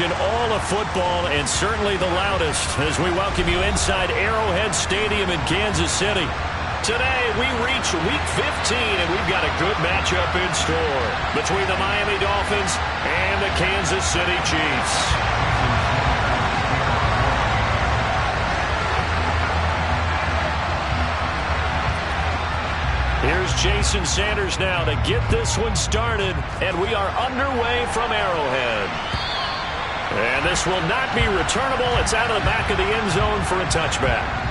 in all of football and certainly the loudest as we welcome you inside Arrowhead Stadium in Kansas City. Today we reach Week 15 and we've got a good matchup in store between the Miami Dolphins and the Kansas City Chiefs. Here's Jason Sanders now to get this one started, and we are underway from Arrowhead. And this will not be returnable. It's out of the back of the end zone for a touchback.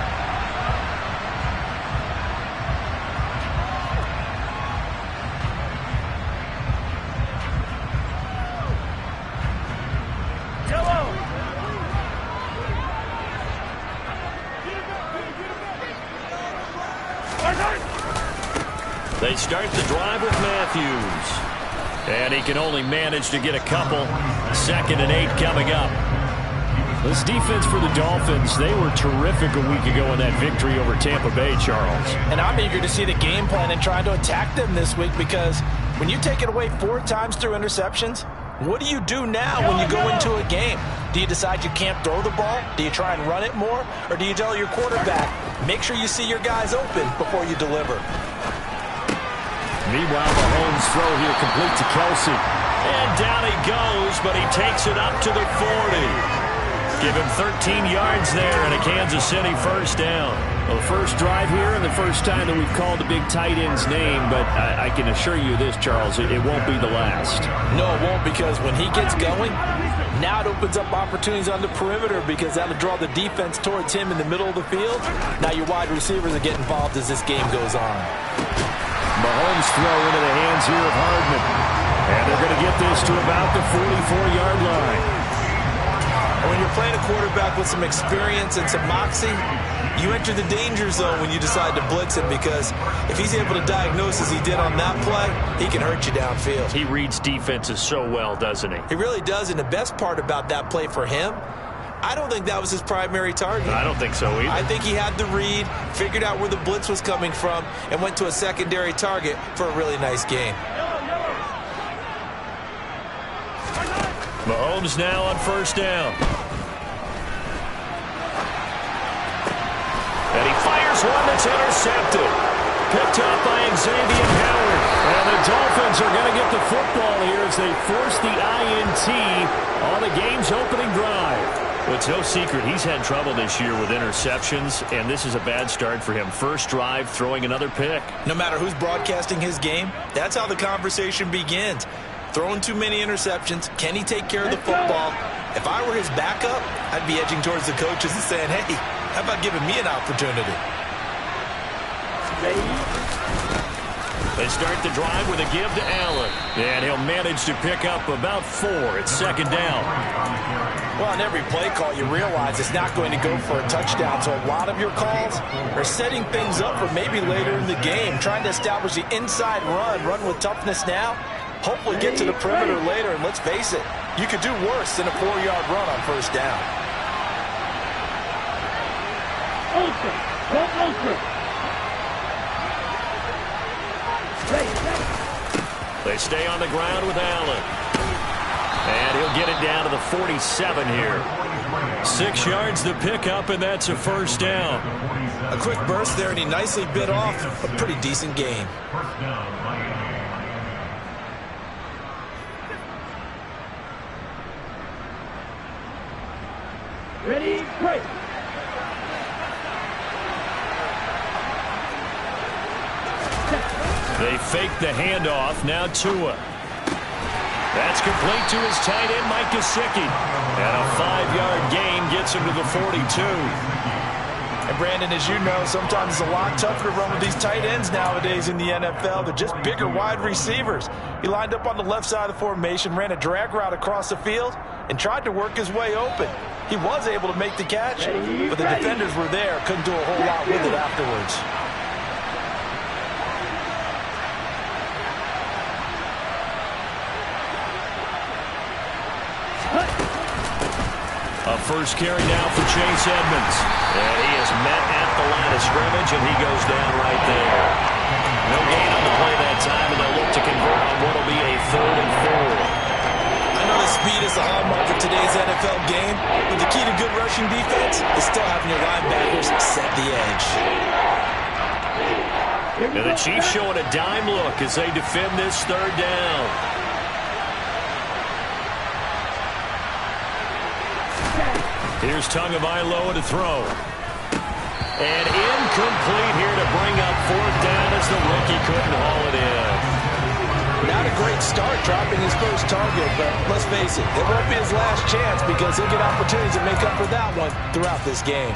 They start the drive with Matthews. And he can only manage to get a couple. 2nd and 8 coming up. This defense for the Dolphins, they were terrific a week ago in that victory over Tampa Bay, Charles. And I'm eager to see the game plan and trying to attack them this week because when you take it away 4 times through interceptions, what do you do now when you go into a game? Do you decide you can't throw the ball? Do you try and run it more? Or do you tell your quarterback, make sure you see your guys open before you deliver? Meanwhile, Mahomes' throw here complete to Kelsey. And down he goes, but he takes it up to the 40. Give him 13 yards there and a Kansas City first down. Well, the first drive here and the first time that we've called the big tight end's name, but I can assure you this, Charles, it won't be the last. No, it won't, because when he gets going, now it opens up opportunities on the perimeter because that'll draw the defense towards him in the middle of the field. Now your wide receivers are getting involved as this game goes on. Mahomes throw into the hands here of Hardman. And they're going to get this to about the 44-yard line. When you're playing a quarterback with some experience and some moxie, you enter the danger zone when you decide to blitz him because if he's able to diagnose as he did on that play, he can hurt you downfield. He reads defenses so well, doesn't he? He really does, and the best part about that play for him, I don't think that was his primary target. I don't think so either. I think he had the read, figured out where the blitz was coming from, and went to a secondary target for a really nice gain. Mahomes now on first down. And he fires one that's intercepted. Picked up by Xavier Howard. And the Dolphins are going to get the football here as they force the INT on the game's opening drive. Well, it's no secret he's had trouble this year with interceptions, and this is a bad start for him. First drive, throwing another pick. No matter who's broadcasting his game, that's how the conversation begins. Throwing too many interceptions, can he take care of the football? If I were his backup, I'd be edging towards the coaches and saying, hey, how about giving me an opportunity? They start the drive with a give to Allen, and he'll manage to pick up about 4. It's 2nd down. Well, on every play call, you realize it's not going to go for a touchdown, so a lot of your calls are setting things up for maybe later in the game, trying to establish the inside run with toughness now, hopefully get to the perimeter later, and let's face it, you could do worse than a 4-yard run on first down. They stay on the ground with Allen. And he'll get it down to the 47 here. 6 yards to pick up, and that's a first down. A quick burst there, and he nicely bit off a pretty decent gain. Ready, break. They fake the handoff. Now Tua. That's complete to his tight end, Mike Gesicki. And a 5-yard gain gets him to the 42. And Brandon, as you know, sometimes it's a lot tougher to run with these tight ends nowadays in the NFL. They're just bigger wide receivers. He lined up on the left side of the formation, ran a drag route across the field, and tried to work his way open. He was able to make the catch, but the defenders were there, couldn't do a whole lot with it afterwards. A first carry now for Chase Edmonds. And he is met at the line of scrimmage, and he goes down right there. No gain on the play that time, and they'll look to convert on what will be a 3rd and 4. I know the speed is the hallmark of today's NFL game, but the key to good rushing defense is still having your linebackers set the edge. And the Chiefs showing a dime look as they defend this third down. Here's Tagovailoa to throw. And incomplete here to bring up fourth down as the rookie couldn't haul it in. Not a great start dropping his first target, but let's face it, it won't be his last chance because he'll get opportunities to make up for that one throughout this game.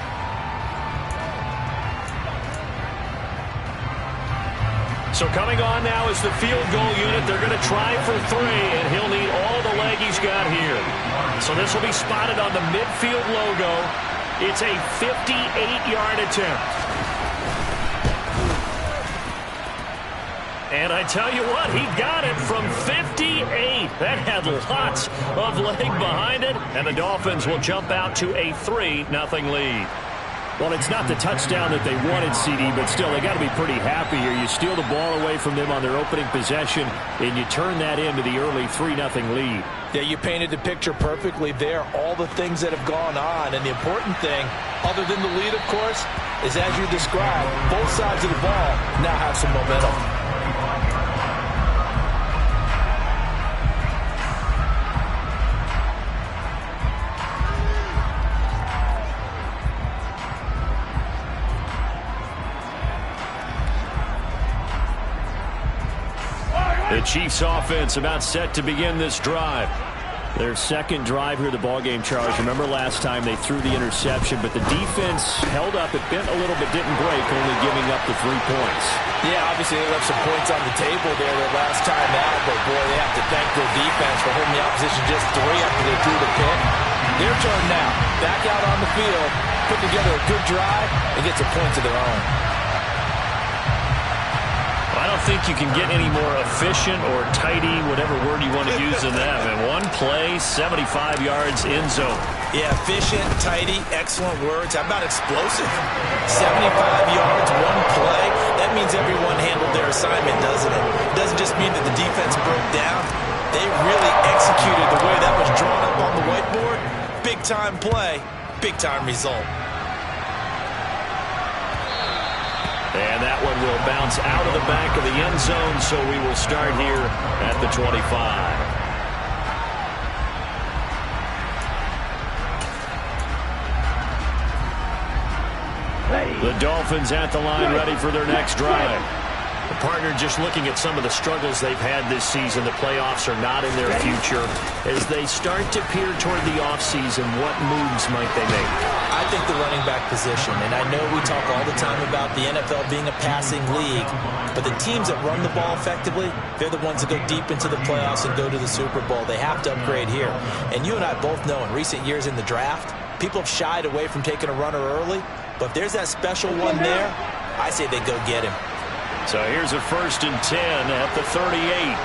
So coming on now is the field goal unit. They're going to try for three, and he'll need all the leg he's got here. So this will be spotted on the midfield logo. It's a 58-yard attempt. And I tell you what, he got it from 58. That had lots of leg behind it. And the Dolphins will jump out to a 3-0 lead. Well, it's not the touchdown that they wanted, CD, but still, they got to be pretty happy here. You steal the ball away from them on their opening possession, and you turn that into the early 3-0 lead. Yeah, you painted the picture perfectly there, all the things that have gone on. And the important thing, other than the lead, of course, is as you described, both sides of the ball now have some momentum. The Chiefs offense about set to begin this drive. Their second drive here, the ballgame, Charles. Remember last time they threw the interception, but the defense held up. It bent a little bit, didn't break, only giving up the 3 points. Yeah, obviously they left some points on the table there their last time out, but boy, they have to thank their defense for holding the opposition just 3 after they threw the pick. Their turn now. Back out on the field, put together a good drive, and get some points of their own. I don't think you can get any more efficient or tidy, whatever word you want to use in that. And one play, 75 yards in zone. Yeah, efficient, tidy, excellent words. How about explosive? 75 yards, one play. That means everyone handled their assignment, doesn't it? It doesn't just mean that the defense broke down. They really executed the way that was drawn up on the whiteboard. Big-time play, big-time result. And that one will bounce out of the back of the end zone, so we will start here at the 25. The Dolphins at the line, ready for their next drive. The partner just looking at some of the struggles they've had this season. The playoffs are not in their future. As they start to peer toward the offseason, what moves might they make? I think the running back position, and I know we talk all the time about the NFL being a passing league, but the teams that run the ball effectively, they're the ones that go deep into the playoffs and go to the Super Bowl. They have to upgrade here. And you and I both know in recent years in the draft, people have shied away from taking a runner early, but if there's that special one there, I say they go get him. So here's a 1st and 10 at the 38.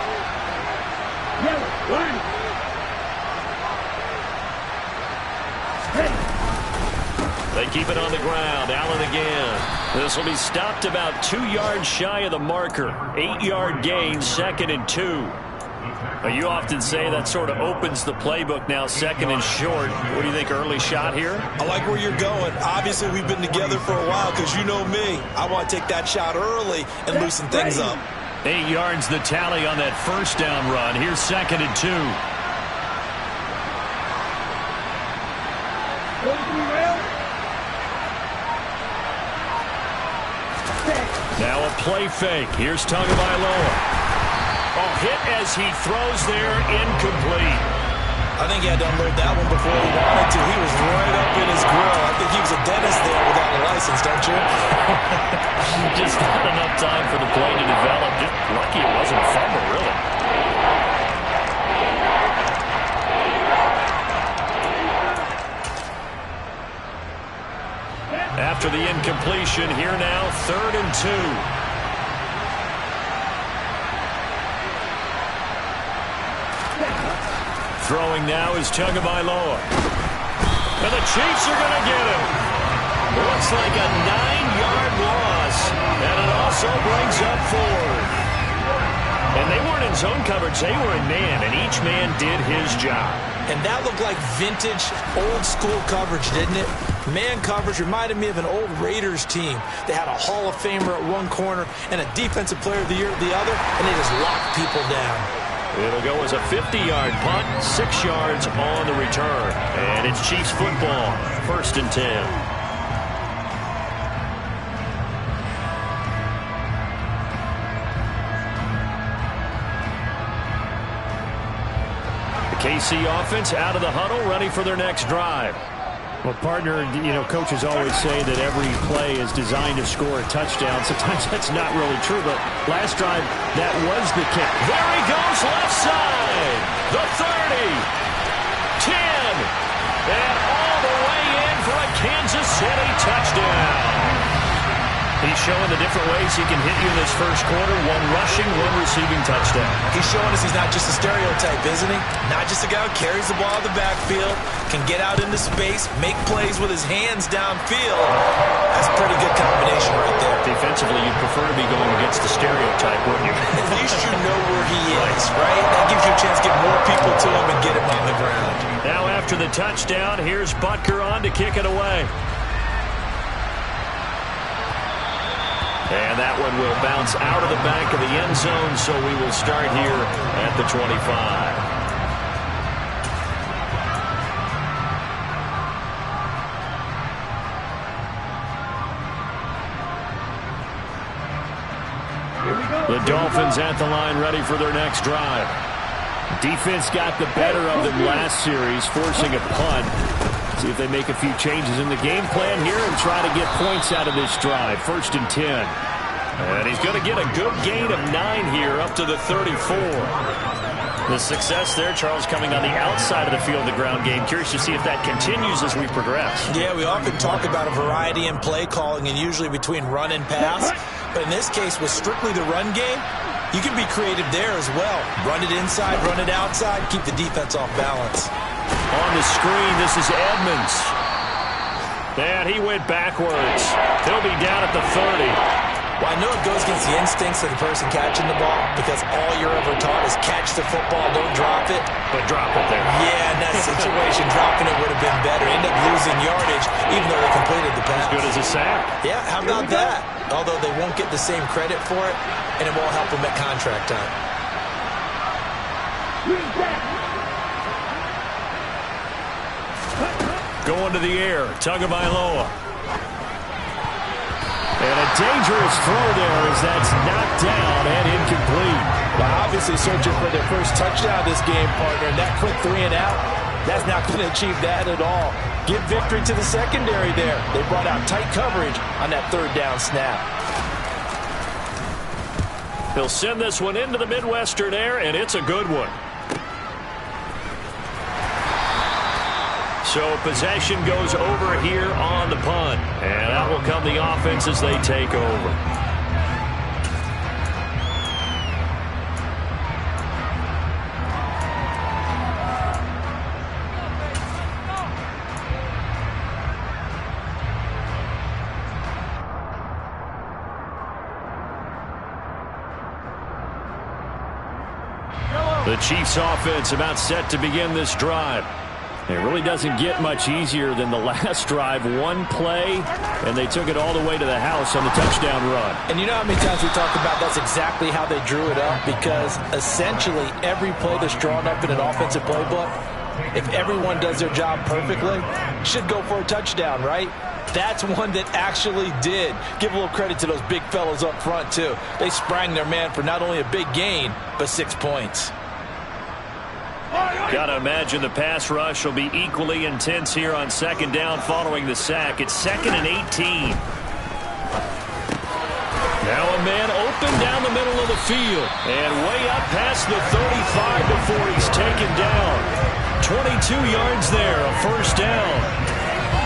They keep it on the ground. Allen again. This will be stopped about 2 yards shy of the marker. 8-yard gain, 2nd and 2. You often say that sort of opens the playbook now, 2nd and short. What do you think, early shot here? I like where you're going. Obviously, we've been together for a while because you know me. I want to take that shot early and loosen things up. 8 yards the tally on that 1st down run. Here's 2nd and 2. Now a play fake. Here's Tagovailoa. Hit as he throws there, incomplete. I think he had to unload that one before he wanted to. He was right up in his grill. I think he was a dentist there without a license, don't you? Just not enough time for the play to develop. Just lucky it wasn't a fumble, really. After the incompletion, here now, 3rd and 2. Throwing now is Tagovailoa. And the Chiefs are going to get him. Looks like a 9-yard loss. And it also brings up 4. And they weren't in zone coverage. They were in man, and each man did his job. And that looked like vintage, old-school coverage, didn't it? Man coverage reminded me of an old Raiders team. They had a Hall of Famer at one corner and a Defensive Player of the Year at the other, and they just locked people down. It'll go as a 50-yard punt, 6 yards on the return. And it's Chiefs football, 1st and 10. KC offense out of the huddle, ready for their next drive. Well, partner, coaches always say that every play is designed to score a touchdown. Sometimes that's not really true, but last drive, that was the kick. There he goes, left side. The 30, 10, and all the way in for a Kansas City touchdown. He's showing the different ways he can hit you in this first quarter. 1 rushing, 1 receiving touchdown. He's showing us he's not just a stereotype, isn't he? Not just a guy who carries the ball in the backfield, can get out into space, make plays with his hands downfield. That's a pretty good combination right there. Defensively, you'd prefer to be going against the stereotype, wouldn't you? At least you know where he is, right? That gives you a chance to get more people to him and get him on the ground. Now after the touchdown, here's Butker on to kick it away. And that one will bounce out of the back of the end zone, so we will start here at the 25. The Dolphins at the line, ready for their next drive. Defense got the better of them last series, forcing a punt. See if they make a few changes in the game plan here and try to get points out of this drive. 1st and 10. And he's going to get a good gain of 9 here up to the 34. The success there, Charles, coming on the outside of the field, the ground game. Curious to see if that continues as we progress. Yeah, we often talk about a variety in play calling and usually between run and pass. But in this case, with strictly the run game, you can be creative there as well. Run it inside, run it outside, keep the defense off balance. On the screen, this is Edmonds. And he went backwards. He'll be down at the 30. Well, I know it goes against the instincts of the person catching the ball because all you're ever taught is catch the football, don't drop it. But drop it there. Yeah, in that situation, dropping it would have been better. End up losing yardage, even though they completed the pass. As good as a sack. Yeah, how about that? Although they won't get the same credit for it, and it won't help them at contract time. Going to the air, Tagovailoa. And a dangerous throw there as that's knocked down and incomplete. Well, obviously searching for their first touchdown this game, partner. And that quick 3 and out, that's not going to achieve that at all. Give victory to the secondary there. They brought out tight coverage on that 3rd down snap. He'll send this one into the Midwestern air, and it's a good one. So possession goes over here on the punt. And out will come the offense as they take over. The Chiefs offense about set to begin this drive. It really doesn't get much easier than the last drive. 1 play, and they took it all the way to the house on the touchdown run. And you know how many times we talk about that's exactly how they drew it up? Because essentially every play that's drawn up in an offensive playbook, if everyone does their job perfectly, should go for a touchdown, right? That's one that actually did. Give a little credit to those big fellas up front, too. They sprang their man for not only a big gain, but 6 points. Got to imagine the pass rush will be equally intense here on 2nd down following the sack. It's 2nd and 18. Now a man open down the middle of the field. And way up past the 35 before he's taken down. 22 yards there, a 1st down.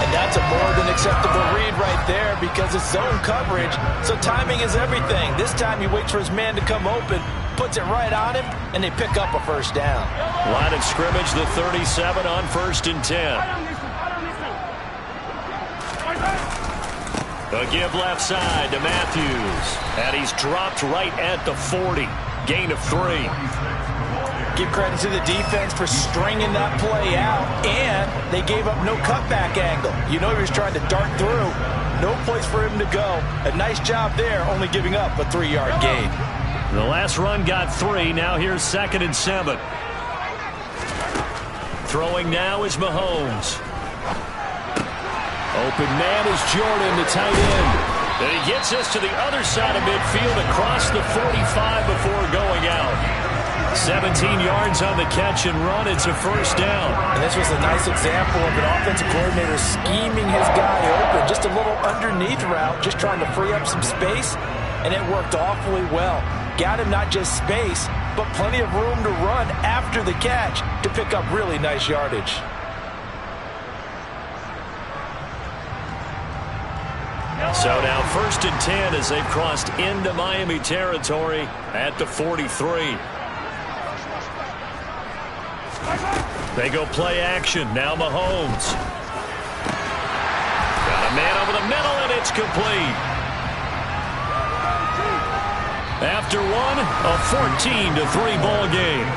And that's a more than acceptable read right there because it's zone coverage. So timing is everything. This time he waits for his man to come open, puts it right on him, and they pick up a 1st down. Line of scrimmage, the 37 on 1st and 10. A give left side to Matthews. And he's dropped right at the 40. Gain of 3. Give credit to the defense for stringing that play out, and they gave up no cutback angle. You know he was trying to dart through. No place for him to go. A nice job there, only giving up a 3-yard gain. The last run got 3. Now here's 2nd and 7. Throwing now is Mahomes. Open man is Jordan, the tight end. And he gets us to the other side of midfield across the 45 before going out. 17 yards on the catch and run. It's a first down. And this was a nice example of an offensive coordinator scheming his guy open. Just a little underneath route, just trying to free up some space, and it worked awfully well. Got him not just space, but plenty of room to run after the catch to pick up really nice yardage. So now 1st and 10 as they've crossed into Miami territory at the 43. They go play action. Now Mahomes. Got a man over the middle, and it's complete. After one, a 14-3 ball game.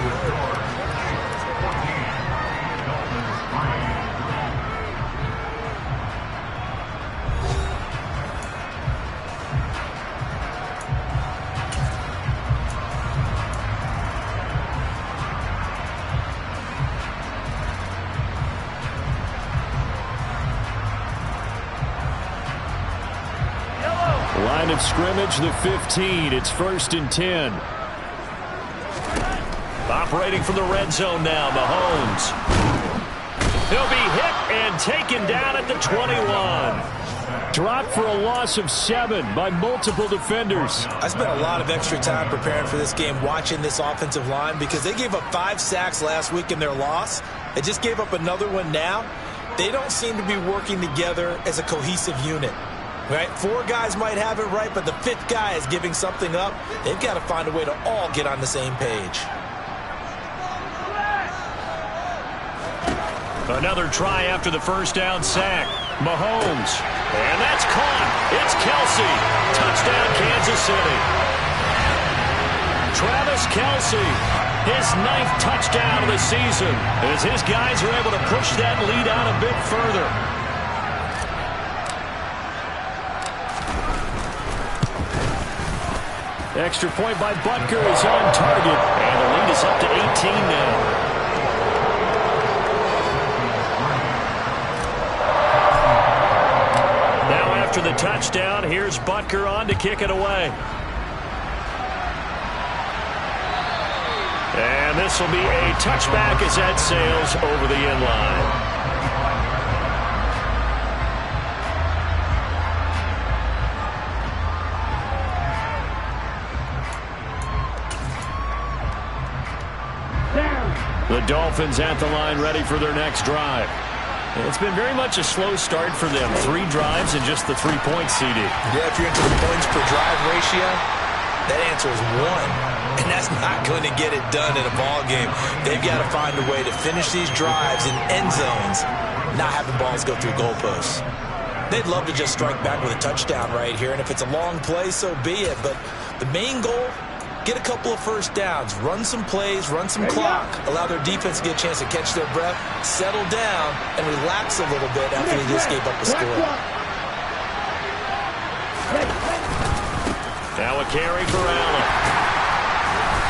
Line of scrimmage, the 15. It's 1st and 10. Operating from the red zone now, Mahomes. He'll be hit and taken down at the 21. Dropped for a loss of 7 by multiple defenders. I spent a lot of extra time preparing for this game, watching this offensive line, because they gave up 5 sacks last week in their loss. They just gave up another one now. They don't seem to be working together as a cohesive unit. Right? 4 guys might have it right, but the 5th guy is giving something up. They've got to find a way to all get on the same page. Another try after the first down sack. Mahomes. And that's caught. It's Kelsey. Touchdown, Kansas City. Travis Kelsey. His 9th touchdown of the season as his guys are able to push that lead out a bit further. Extra point by Butker is on target, and the lead is up to 18 now. Now after the touchdown, here's Butker on to kick it away. And this will be a touchback as that sails over the end line. The Dolphins at the line, ready for their next drive. It's been very much a slow start for them. 3 drives and just the 3 points, CD. Yeah, if you're into the points per drive ratio, that answer is 1. And that's not going to get it done in a ball game. They've got to find a way to finish these drives in end zones, not have the balls go through goalposts. They'd love to just strike back with a touchdown right here, and if it's a long play, so be it. But the main goal, get a couple of first downs, run some plays, run some clock, allow their defense to get a chance to catch their breath, settle down, and relax a little bit after they just gave up a score. Now a carry for Allen.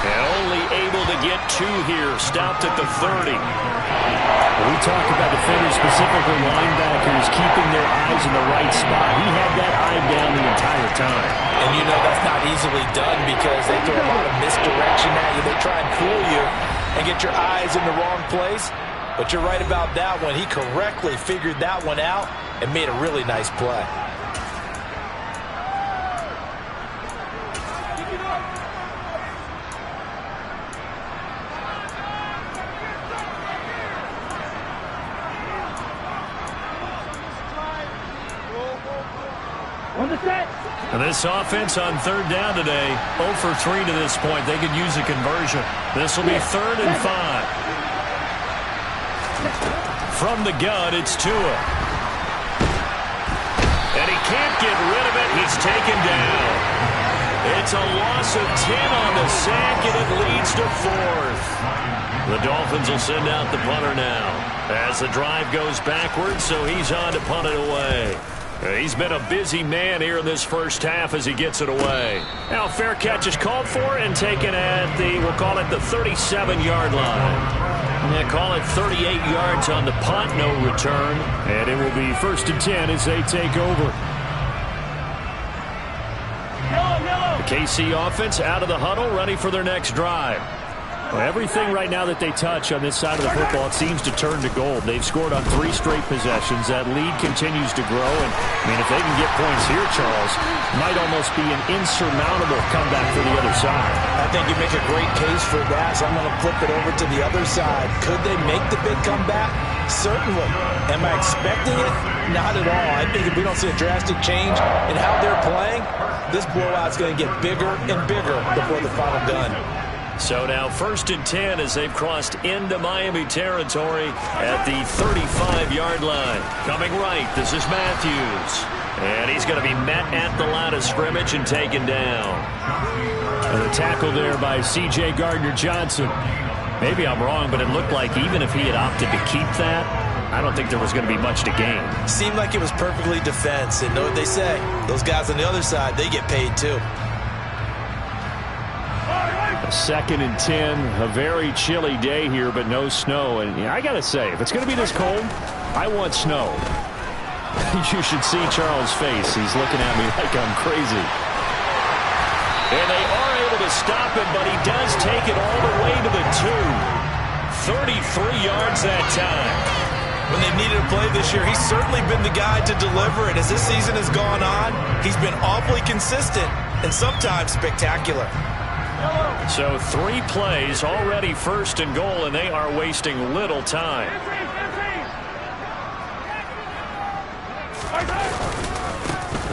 And only able to get 2 here, stopped at the 30. We talk about defenders, specifically linebackers, keeping their eyes in the right spot. He had that eye down the entire time. And you know that's not easily done because they throw a lot of misdirection at you. They try and fool you and get your eyes in the wrong place. But you're right about that one. He correctly figured that one out and made a really nice play. And this offense on 3rd down today, 0 for 3 to this point. They could use a conversion. This will be 3rd and 5. From the gun, it's Tua. And he can't get rid of it. He's taken down. It's a loss of 10 on the sack, and it leads to 4th. The Dolphins will send out the punter now as the drive goes backwards, so he's on to punt it away. He's been a busy man here in this first half as he gets it away. Now, fair catch is called for and taken at the, we'll call it the 37-yard line. Yeah, call it 38 yards on the punt, no return. And it will be 1st and 10 as they take over. The KC offense out of the huddle, ready for their next drive. Well, everything right now that they touch on this side of the football, it seems to turn to gold. They've scored on 3 straight possessions. That lead continues to grow. And, I mean, if they can get points here, Charles, might almost be an insurmountable comeback for the other side. I think you make a great case for that, so I'm going to flip it over to the other side. Could they make the big comeback? Certainly. Am I expecting it? Not at all. I think if we don't see a drastic change in how they're playing, this blowout's going to get bigger and bigger before the final gun. So now 1st and 10 as they've crossed into Miami territory at the 35-yard line. Coming right, this is Matthews. And he's going to be met at the line of scrimmage and taken down. And the tackle there by C.J. Gardner-Johnson. Maybe I'm wrong, but it looked like even if he had opted to keep that, I don't think there was going to be much to gain. Seemed like it was perfectly defense. And know what they say? Those guys on the other side, they get paid too. 2nd and 10, a very chilly day here, but no snow. And I got to say, if it's going to be this cold, I want snow. You should see Charles' face. He's looking at me like I'm crazy. And they are able to stop him, but he does take it all the way to the 2. 33 yards that time. When they've needed a play this year, he's certainly been the guy to deliver it. As this season has gone on, he's been awfully consistent and sometimes spectacular. So 3 plays, already 1st and goal, and they are wasting little time.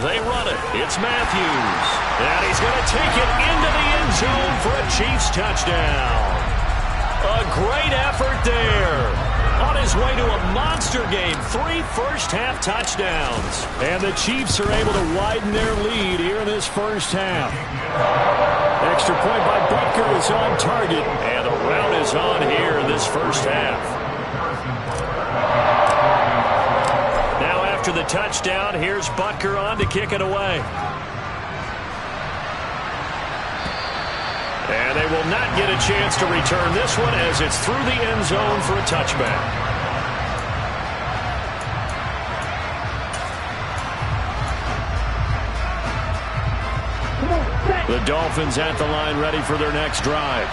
They run it. It's Matthews. And he's going to take it into the end zone for a Chiefs touchdown. A great effort there. On his way to a monster game, 3 first-half touchdowns. And the Chiefs are able to widen their lead here in this first half. Extra point by Butker is on target. And the route is on here in this first half. Now after the touchdown, here's Butker on to kick it away. And they will not get a chance to return this one as it's through the end zone for a touchback. The Dolphins at the line ready for their next drive.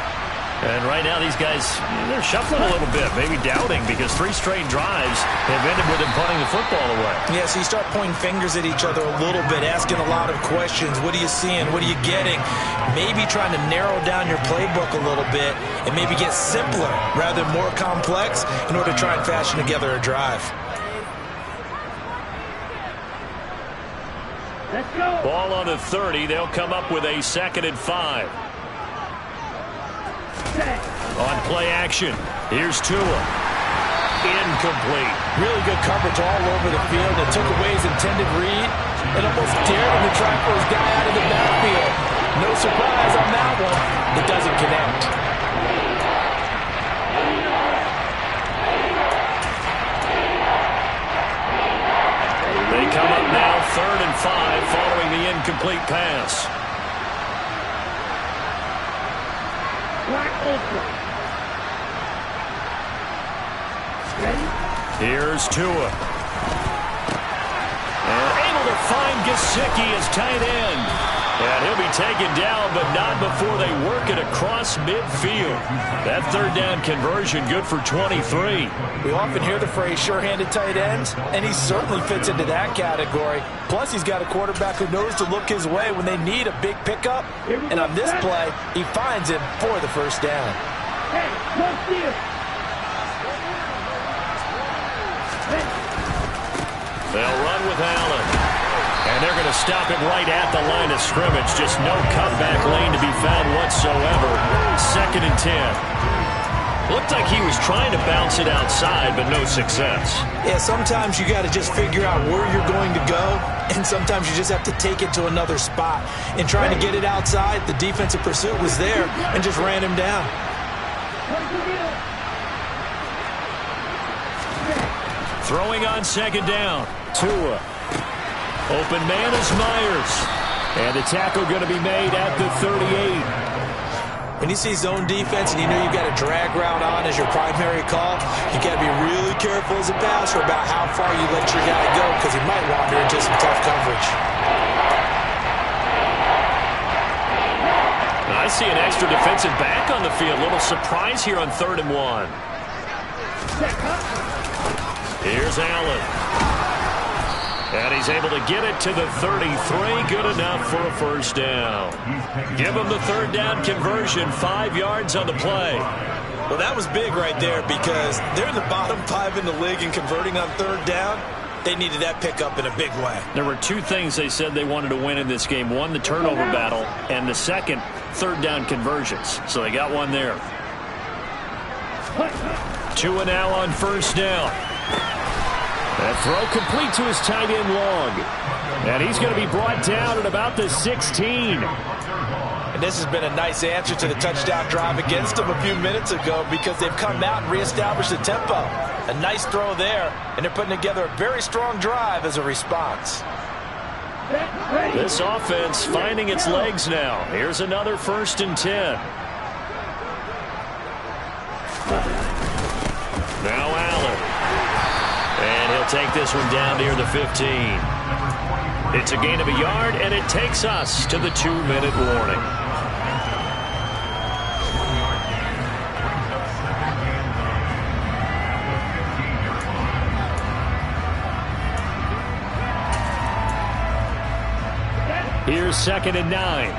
And right now these guys, they're shuffling a little bit, maybe doubting, because 3 straight drives have ended with them punting the football away. Yeah, so you start pointing fingers at each other a little bit, asking a lot of questions. What are you seeing? What are you getting? Maybe trying to narrow down your playbook a little bit and maybe get simpler rather than more complex in order to try and fashion together a drive. Let's go. Ball on the 30. They'll come up with a 2nd and 5. On play action, here's Tua. Incomplete. Really good coverage all over the field. It took away his intended read and almost dared him to try for his guy out of the backfield. No surprise on that one. It doesn't connect. They come up now 3rd and 5 following the incomplete pass. Here's Tua. And able to find Gesicki as tight end. And he'll be taken down, but not before they work it across midfield. That 3rd down conversion good for 23. We often hear the phrase sure-handed tight ends, and he certainly fits into that category. Plus, he's got a quarterback who knows to look his way when they need a big pickup. And on this play, he finds him for the 1st down. Hey, look here. They'll run with Allen. And they're going to stop him right at the line of scrimmage. Just no comeback lane to be found whatsoever. 2nd and 10. Looked like he was trying to bounce it outside, but no success. Yeah, sometimes you got to just figure out where you're going to go, and sometimes you just have to take it to another spot. In trying to get it outside, the defensive pursuit was there and just ran him down. Throwing on second down. Tua. Open man is Myers. And the tackle going to be made at the 38. When you see zone defense and you know you've got a drag route on as your primary call, you got to be really careful as a passer about how far you let your guy go because he might wander into some tough coverage. I see an extra defensive back on the field. A little surprise here on 3rd and 1. Here's Allen. And he's able to get it to the 33. Good enough for a first down. Give him the 3rd down conversion. 5 yards on the play. Well, that was big right there because they're in the bottom 5 in the league in converting on 3rd down. They needed that pickup in a big way. There were 2 things they said they wanted to win in this game. One, the turnover battle, and the second, 3rd down conversions. So they got one there. Tua now on 1st down. That throw complete to his tight end Long. And he's going to be brought down at about the 16. And this has been a nice answer to the touchdown drive against them a few minutes ago because they've come out and reestablished the tempo. A nice throw there, and they're putting together a very strong drive as a response. This offense finding its legs now. Here's another 1st and 10. Now Allen. And he'll take this one down near the 15. It's a gain of a yard, and it takes us to the 2-minute warning. Here's 2nd and 9.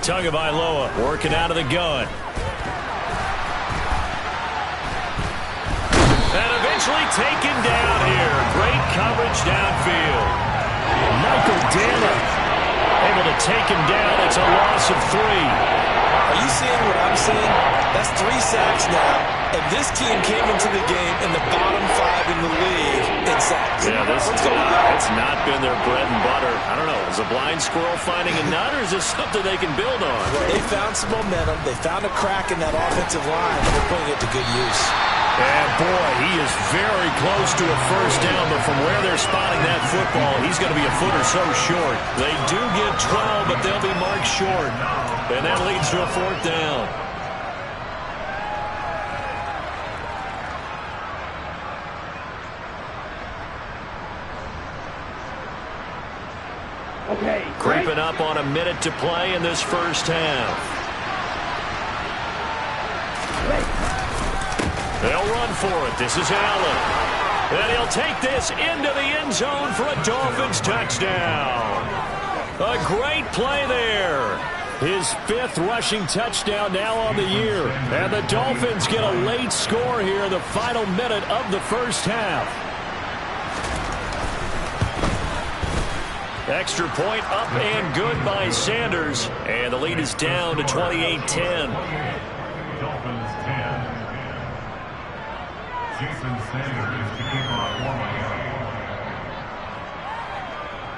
Tagovailoa working out of the gun. And eventually taken down here. Great coverage downfield. Michael Dana able to take him down. It's a loss of 3. Are you seeing what I'm seeing? That's 3 sacks now. And this team came into the game in the bottom 5 in the league in sacks. Yeah, it's not been their bread and butter. I don't know. Is a blind squirrel finding a nut, or is this something they can build on? Well, they found some momentum. They found a crack in that offensive line, and they're putting it to good use. And boy, he is very close to a first down, but from where they're spotting that football, he's going to be a foot or so short. They do get 12, but they'll be marked short. And that leads to a 4th down. Okay. Creeping up on a minute to play in this first half. They'll run for it. This is Allen. And he'll take this into the end zone for a Dolphins touchdown. A great play there. His 5th rushing touchdown now on the year. And the Dolphins get a late score here in the final minute of the first half. Extra point up and good by Sanders. And the lead is down to 28-10. Dolphins 10. Jason Sanders to kick off one.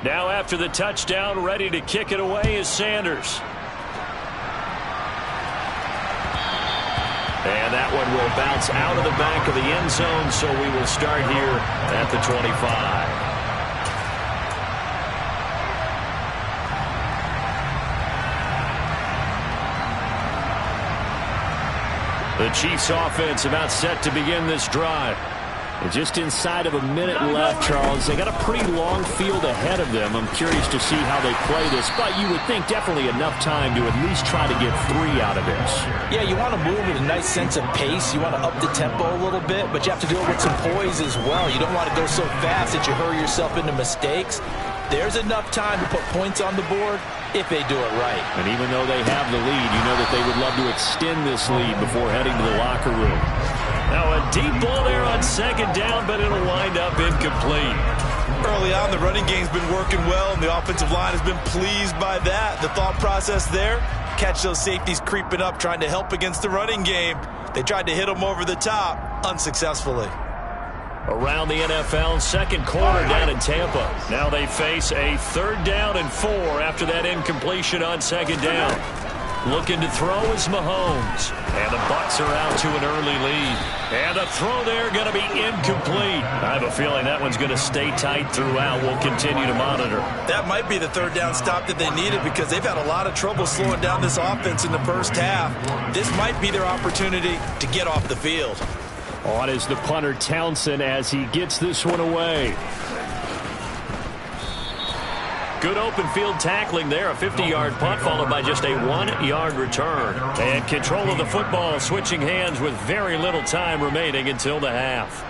Now after the touchdown, ready to kick it away is Sanders. And that one will bounce out of the back of the end zone, so we will start here at the 25. The Chiefs offense about set to begin this drive. And just inside of a minute left, Charles. They got a pretty long field ahead of them. I'm curious to see how they play this, but you would think definitely enough time to at least try to get 3 out of this. Yeah, you want to move with a nice sense of pace. You want to up the tempo a little bit, but you have to do it with some poise as well. You don't want to go so fast that you hurry yourself into mistakes. There's enough time to put points on the board if they do it right. And even though they have the lead, you know that they would love to extend this lead before heading to the locker room. Now a deep ball there on second down, but it'll wind up incomplete. Early on, the running game's been working well, and the offensive line has been pleased by that. The thought process there, catch those safeties creeping up, trying to help against the running game. They tried to hit them over the top, unsuccessfully. Around the NFL, second quarter down in Tampa. Now they face a 3rd down and 4 after that incompletion on 2nd down. Looking to throw is Mahomes. And the Bucs are out to an early lead. And the throw there going to be incomplete. I have a feeling that one's going to stay tight throughout. We'll continue to monitor. That might be the 3rd down stop that they needed because they've had a lot of trouble slowing down this offense in the first half. This might be their opportunity to get off the field. On is the punter Townsend as he gets this one away. Good open field tackling there. A 50-yard punt followed by just a 1-yard return. And control of the football switching hands with very little time remaining until the half.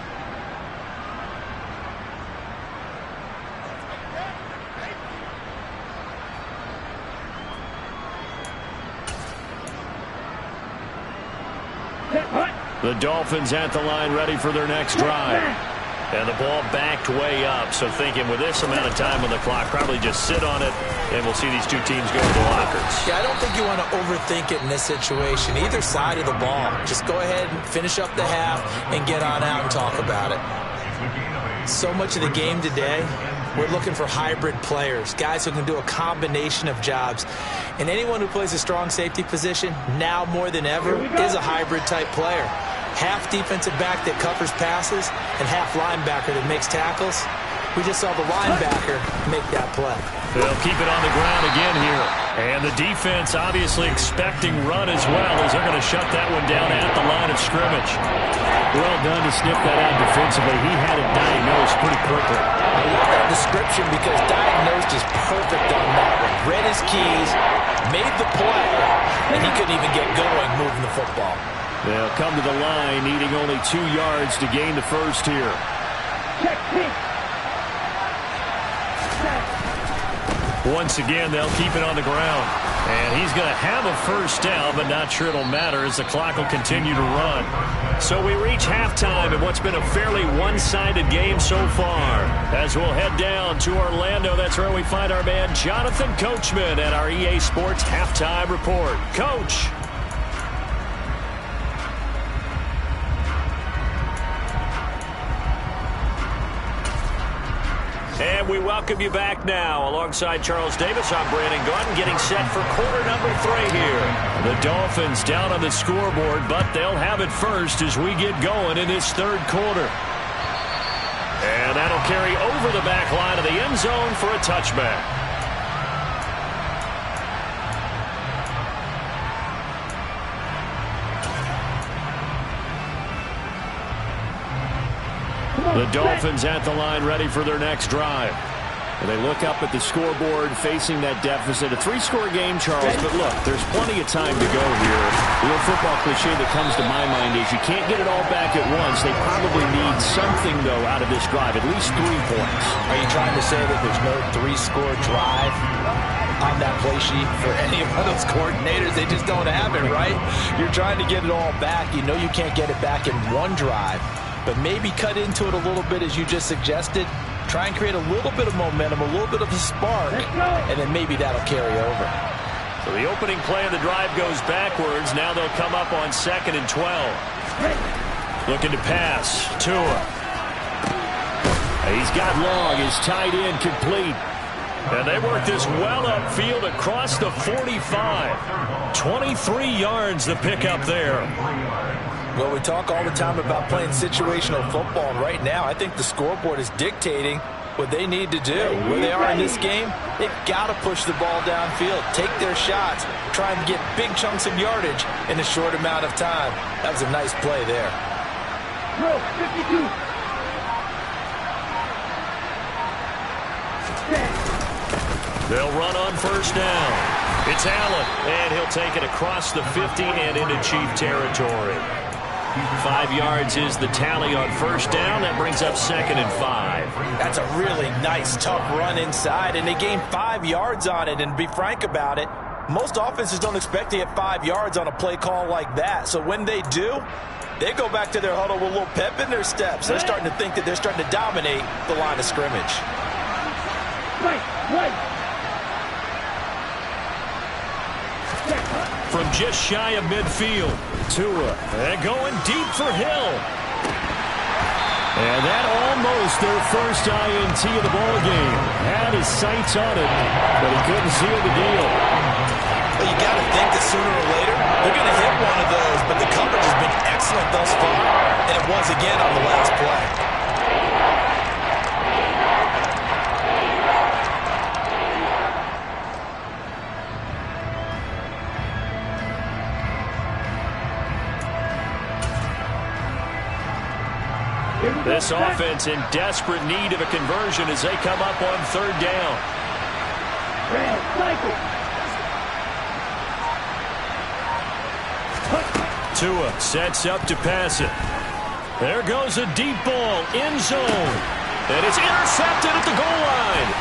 The Dolphins at the line ready for their next drive. And the ball backed way up. So thinking with this amount of time on the clock, probably just sit on it, and we'll see these two teams go to the lockers. Yeah, I don't think you want to overthink it in this situation. Either side of the ball. Just go ahead and finish up the half and get on out and talk about it. So much of the game today, we're looking for hybrid players, guys who can do a combination of jobs. And anyone who plays a strong safety position, now more than ever, is a hybrid-type player. Half defensive back that covers passes and half linebacker that makes tackles. We just saw the linebacker make that play. They'll keep it on the ground again here. And the defense obviously expecting run as well as they're going to shut that one down at the line of scrimmage. Well done to sniff that out defensively. He had it diagnosed pretty quickly. I love that description because diagnosed is perfect on that one. Read his keys, made the play, and he couldn't even get going moving the football. They'll come to the line, needing only 2 yards to gain the first here. Once again, they'll keep it on the ground. And he's going to have a first down, but not sure it'll matter as the clock will continue to run. So we reach halftime in what's been a fairly one-sided game so far. As we'll head down to Orlando, that's where we find our man Jonathan Coachman at our EA Sports Halftime Report. Coach. And we welcome you back now. Alongside Charles Davis, I'm Brandon Gaudin, getting set for quarter number 3 here. The Dolphins down on the scoreboard, but they'll have it first as we get going in this 3rd quarter. And that'll carry over the back line of the end zone for a touchback. The Dolphins at the line ready for their next drive. And they look up at the scoreboard facing that deficit. A 3-score game, Charles, but look, there's plenty of time to go here. The old football cliche that comes to my mind is you can't get it all back at once. They probably need something, though, out of this drive, at least 3 points. Are you trying to say that there's no 3-score drive on that play sheet for any of those coordinators? They just don't have it, right? You're trying to get it all back. You know you can't get it back in one drive. But maybe cut into it a little bit as you just suggested. Try and create a little bit of momentum, a little bit of a spark, and then maybe that'll carry over. So the opening play of the drive goes backwards. Now they'll come up on 2nd and 12. Looking to pass. Tua. He's got Long. His tight end complete. And they work this well upfield across the 45. 23 yards the pickup there. Well, we talk all the time about playing situational football, and right now I think the scoreboard is dictating what they need to do. Where they are in this game, they've got to push the ball downfield, take their shots, try and get big chunks of yardage in a short amount of time. That was a nice play there. 52. They'll run on first down. It's Allen, and he'll take it across the 50 and into Chief territory. 5 yards is the tally on first down. That brings up 2nd and 5. That's a really nice, tough run inside, and they gained 5 yards on it. And to be frank about it, most offenses don't expect to get 5 yards on a play call like that. So when they do, they go back to their huddle with a little pep in their steps. They're starting to think that they're starting to dominate the line of scrimmage. From just shy of midfield, Tua, and going deep for Hill. And that almost their first INT of the ball game. Had his sights on it, but he couldn't seal the deal. Well, you got to think that sooner or later they're going to hit one of those, but the coverage has been excellent thus far, and it was again on the last play. This offense in desperate need of a conversion as they come up on third down. Tua sets up to pass it. There goes a deep ball, end zone. And it's intercepted at the goal line.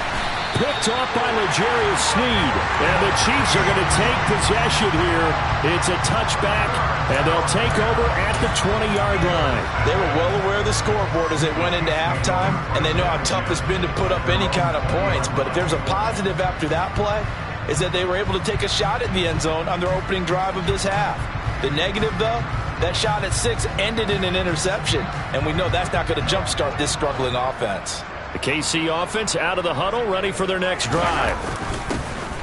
Picked off by L'Jarius Sneed. And the Chiefs are going to take possession here. It's a touchback, and they'll take over at the 20-yard line. They were well aware of the scoreboard as they went into halftime, and they know how tough it's been to put up any kind of points. But if there's a positive after that play, is that they were able to take a shot at the end zone on their opening drive of this half. The negative, though, that shot at 6 ended in an interception, and we know that's not going to jumpstart this struggling offense. The KC offense out of the huddle, ready for their next drive.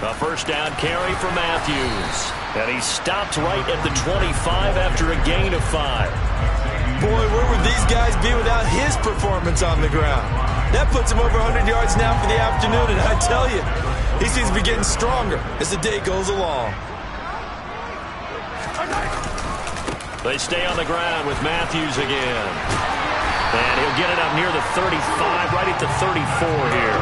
A first down carry for Matthews. And he stopped right at the 25 after a gain of 5. Boy, where would these guys be without his performance on the ground? That puts him over 100 yards now for the afternoon, and I tell you, he seems to be getting stronger as the day goes along. They stay on the ground with Matthews again. And he'll get it up near the 35, right at the 34 here.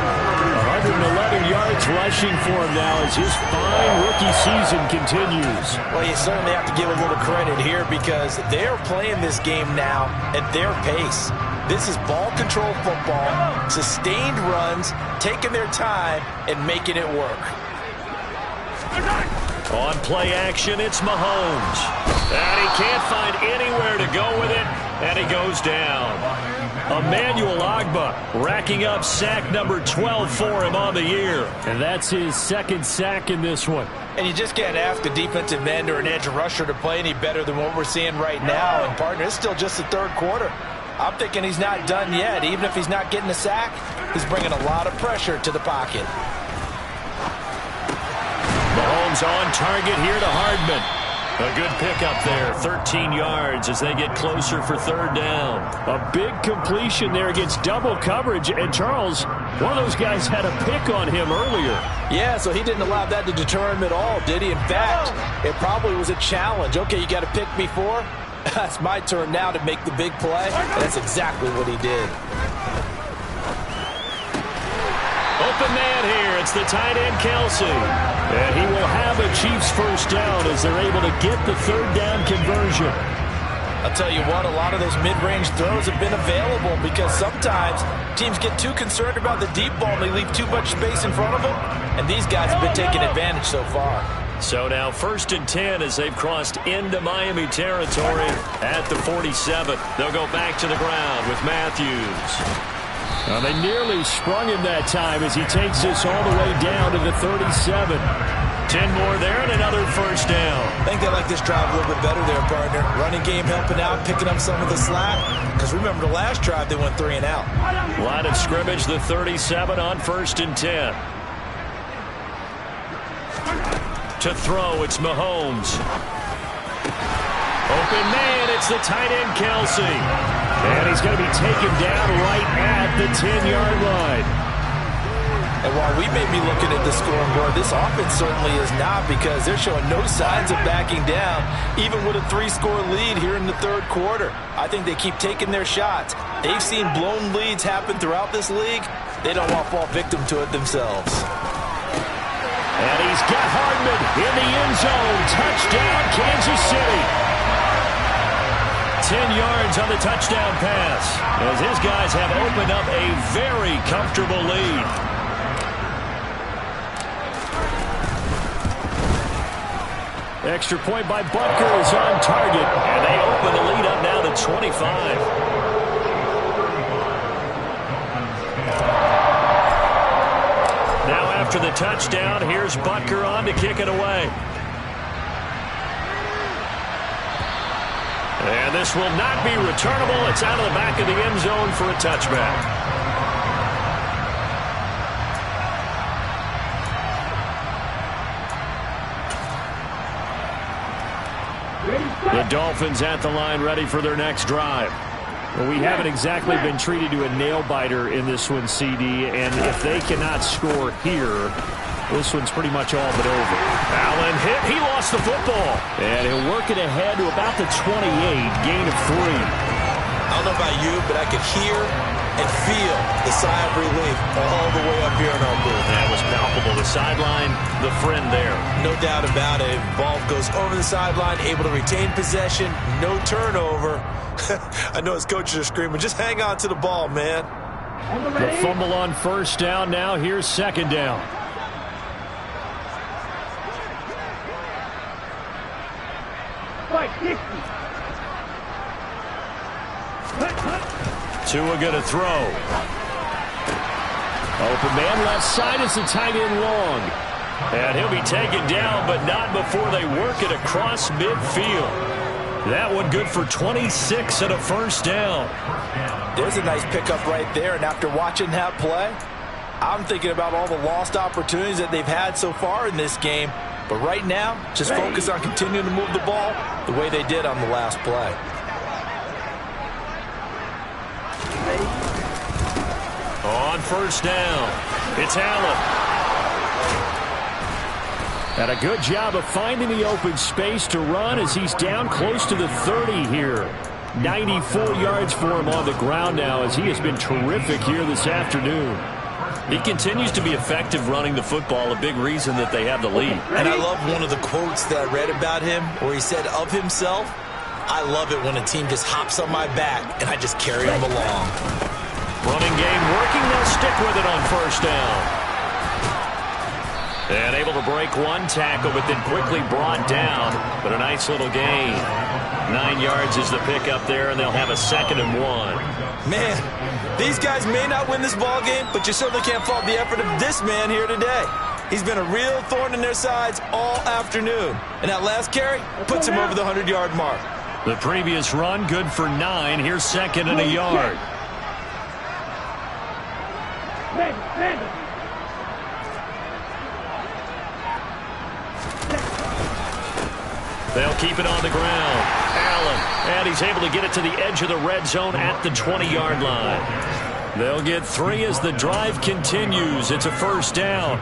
111 yards rushing for him now as his fine rookie season continues. Well, you certainly have to give a little credit here because they're playing this game now at their pace. This is ball control football, sustained runs, taking their time, and making it work. On play action, it's Mahomes. And he can't find anywhere to go with it, and he goes down. Emmanuel Ogbah racking up sack number 12 for him on the year. And that's his second sack in this one. And you just can't ask a defensive end or an edge rusher to play any better than what we're seeing right now. And, partner, it's still just the third quarter. I'm thinking he's not done yet. Even if he's not getting a sack, he's bringing a lot of pressure to the pocket. Mahomes on target here to Hardman. A good pickup there, 13 yards as they get closer for third down. A big completion there against double coverage. And Charles, one of those guys had a pick on him earlier. Yeah, so he didn't allow that to deter him at all, did he? In fact, it probably was a challenge. Okay, you got to pick me 4. It's my turn now to make the big play. And that's exactly what he did. Open man here. It's the tight end, Kelsey. And he will have a Chiefs first down as they're able to get the third down conversion. I'll tell you what, a lot of those mid-range throws have been available because sometimes teams get too concerned about the deep ball and they leave too much space in front of them. And these guys have been taking advantage so far. So now 1st and 10 as they've crossed into Miami territory at the 47. They'll go back to the ground with Matthews. Well, they nearly sprung him that time as he takes this all the way down to the 37. 10 more there and another first down. I think they like this drive a little bit better there, partner. Running game helping out, picking up some of the slack. Because remember the last drive, they went 3 and out. Line of scrimmage, the 37 on 1st and 10. To throw, it's Mahomes. Open man, it's the tight end, Kelsey. And he's going to be taken down right at the 10-yard line. And while we may be looking at the scoreboard, this offense certainly is not because they're showing no signs of backing down, even with a 3-score lead here in the third quarter. I think they keep taking their shots. They've seen blown leads happen throughout this league. They don't want to fall victim to it themselves. And he's got Hardman in the end zone. Touchdown, Kansas City. 10 yards on the touchdown pass as his guys have opened up a very comfortable lead. Extra point by Butker is on target. And they open the lead up now to 25. after the touchdown. Here's Butker on to kick it away. And this will not be returnable. It's out of the back of the end zone for a touchback. The Dolphins at the line, ready for their next drive. Well, we haven't exactly been treated to a nail-biter in this one, CD, and if they cannot score here, this one's pretty much all but over. Allen hit. He lost the football. And he'll work it ahead to about the 28, gain of 3. I don't know about you, but I could hear and feel the sigh of relief all the way up here in our booth. That was palpable. The sideline, the friend there. No doubt about it. Ball goes over the sideline, able to retain possession, no turnover. I know his coaches are screaming, just hang on to the ball, man. The fumble on first down now. Here's second down. Tua gonna throw. Open man left side is the tight end long. And he'll be taken down, but not before they work it across midfield. That one good for 26 and a first down. There's a nice pickup right there, and after watching that play, I'm thinking about all the lost opportunities that they've had so far in this game. But right now, just focus on continuing to move the ball the way they did on the last play. On first down, it's Allen. And a good job of finding the open space to run as he's down close to the 30 here. 94 yards for him on the ground now as he has been terrific here this afternoon. He continues to be effective running the football, a big reason that they have the lead. And I love one of the quotes that I read about him where he said of himself, I love it when a team just hops on my back and I just carry them along. Running game working, they'll stick with it on first down. And able to break one tackle, but then quickly brought down. But a nice little gain. 9 yards is the pickup there, and they'll have a 2nd and 1. Man, these guys may not win this ball game, but you certainly can't fault the effort of this man here today. He's been a real thorn in their sides all afternoon. And that last carry puts him over the 100-yard mark. The previous run, good for 9. Here's 2nd and a yard. They'll keep it on the ground. Allen, and he's able to get it to the edge of the red zone at the 20-yard line. They'll get 3 as the drive continues. It's a first down.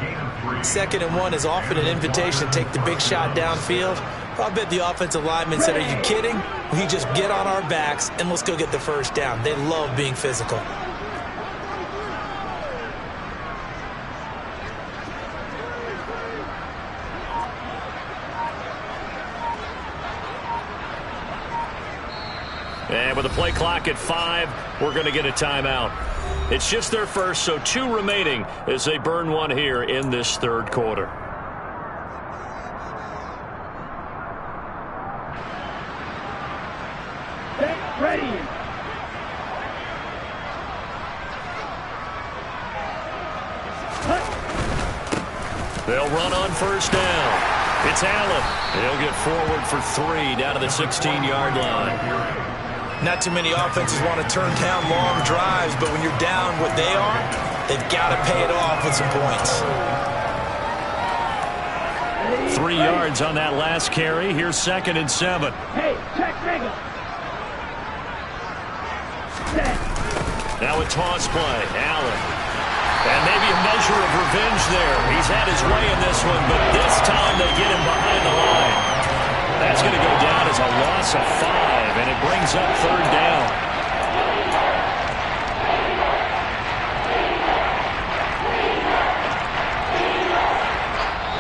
2nd and 1 is often an invitation to take the big shot downfield. I bet the offensive lineman said, are you kidding? We just get on our backs and let's go get the first down. They love being physical. And with the play clock at 5, we're going to get a timeout. It's just their first, so 2 remaining as they burn one here in this third quarter. Ready. They'll run on first down. It's Allen. He'll get forward for 3 down to the 16-yard line. Not too many offenses want to turn down long drives, but when you're down what they are, they've got to pay it off with some points. 3 yards on that last carry. Here's 2nd and 7. Hey, check Megan. Now a toss play. Allen. And maybe a measure of revenge there. He's had his way in this one, but this time they get him behind the line. That's going to go down as a loss of 5, and it brings up 3rd down.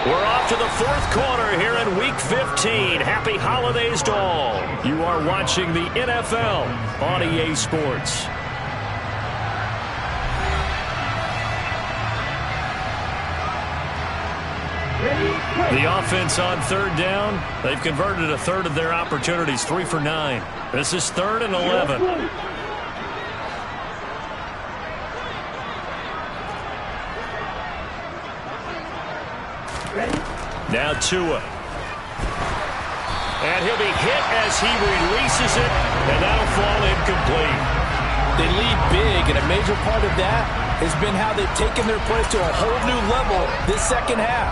We're off to the 4th quarter here in Week 15. Happy holidays to all. You are watching the NFL on EA Sports. The offense on 3rd down, they've converted a 1/3 of their opportunities, 3 for 9. This is 3rd and 11. Now Tua. And he'll be hit as he releases it, and that'll fall incomplete. They lead big, and a major part of that has been how they've taken their play to a whole new level this second half.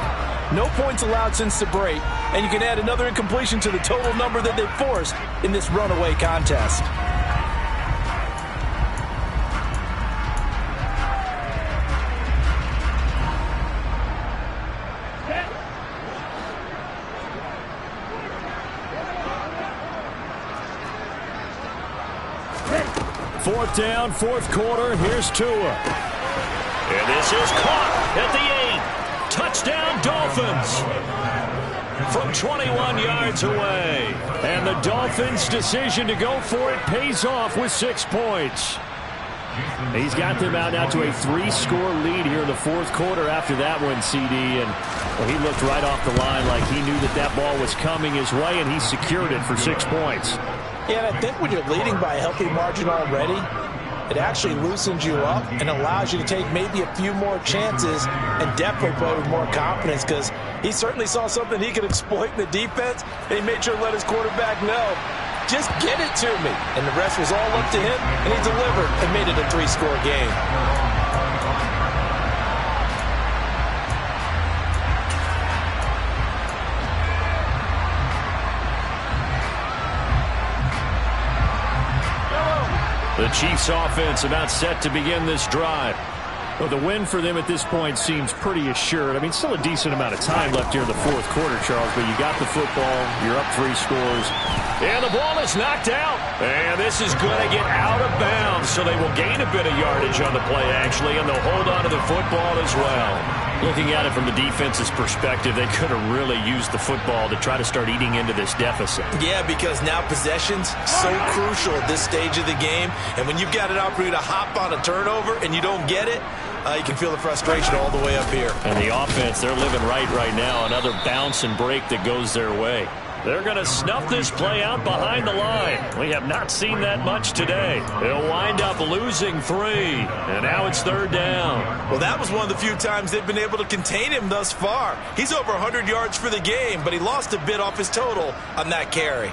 No points allowed since the break, and you can add another incompletion to the total number that they've forced in this runaway contest. Fourth down, fourth quarter. Here's Tua. And this is caught at the 8. Touchdown, Dolphins. From 21 yards away. And the Dolphins' decision to go for it pays off with 6 points. He's got them out now to a 3-score lead here in the fourth quarter after that one, CD. And well, he looked right off the line like he knew that that ball was coming his way, and he secured it for 6 points. Yeah, and I think when you're leading by a healthy margin already, it actually loosens you up and allows you to take maybe a few more chances and definitely play with more confidence, because he certainly saw something he could exploit in the defense, and he made sure to let his quarterback know, just get it to me. And the rest was all up to him, and he delivered and made it a 3-score game. The Chiefs offense about set to begin this drive. Well, the win for them at this point seems pretty assured. I mean, still a decent amount of time left here in the fourth quarter, Charles, but you got the football, you're up 3 scores. And the ball is knocked out. And this is going to get out of bounds, so they will gain a bit of yardage on the play, actually, and they'll hold on to the football as well. Looking at it from the defense's perspective, they could have really used the football to try to start eating into this deficit. Yeah, because now possession's so crucial at this stage of the game. And when you've got an opportunity to hop on a turnover and you don't get it, you can feel the frustration all the way up here. And the offense, they're living right now. Another bounce and break that goes their way. They're going to snuff this play out behind the line. We have not seen that much today. They'll wind up losing 3. And now it's 3rd down. Well, that was one of the few times they've been able to contain him thus far. He's over 100 yards for the game, but he lost a bit off his total on that carry.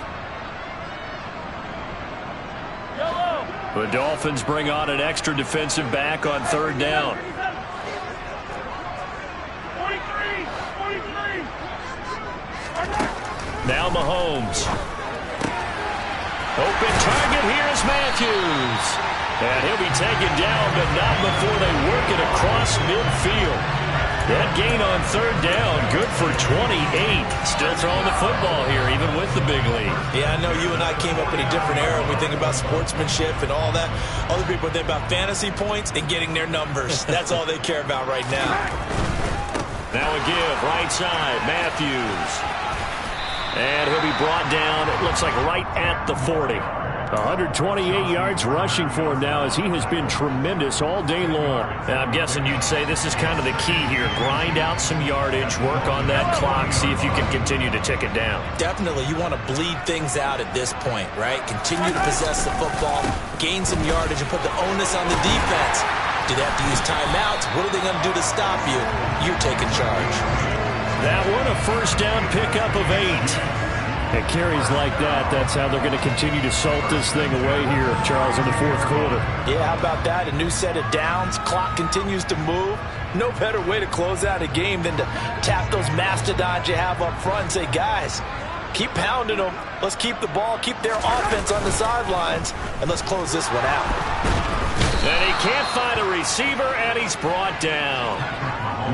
The Dolphins bring on an extra defensive back on 3rd down. 43. Now Mahomes. Open target, here's Matthews. And he'll be taken down, but not before they work it across midfield. That gain on 3rd down, good for 28. Still throwing the football here, even with the big lead. Yeah, I know you and I came up in a different era when we think about sportsmanship and all that. Other people think about fantasy points and getting their numbers. That's all they care about right now. Now a give, right side, Matthews. And he'll be brought down, it looks like right at the 40. 128 yards rushing for him now, as he has been tremendous all day long. And I'm guessing you'd say this is kind of the key here. Grind out some yardage, work on that clock, see if you can continue to tick it down. Definitely, you want to bleed things out at this point, right? Continue to possess the football, gain some yardage, and put the onus on the defense. Do they have to use timeouts? What are they going to do to stop you? You're taking charge. That one, a 1st down pickup of 8. At carries like that, that's how they're going to continue to salt this thing away here, Charles, in the fourth quarter. Yeah, how about that? A new set of downs. Clock continues to move. No better way to close out a game than to tap those mastodons you have up front and say, guys, keep pounding them. Let's keep the ball, keep their offense on the sidelines, and let's close this one out. And he can't find a receiver, and he's brought down.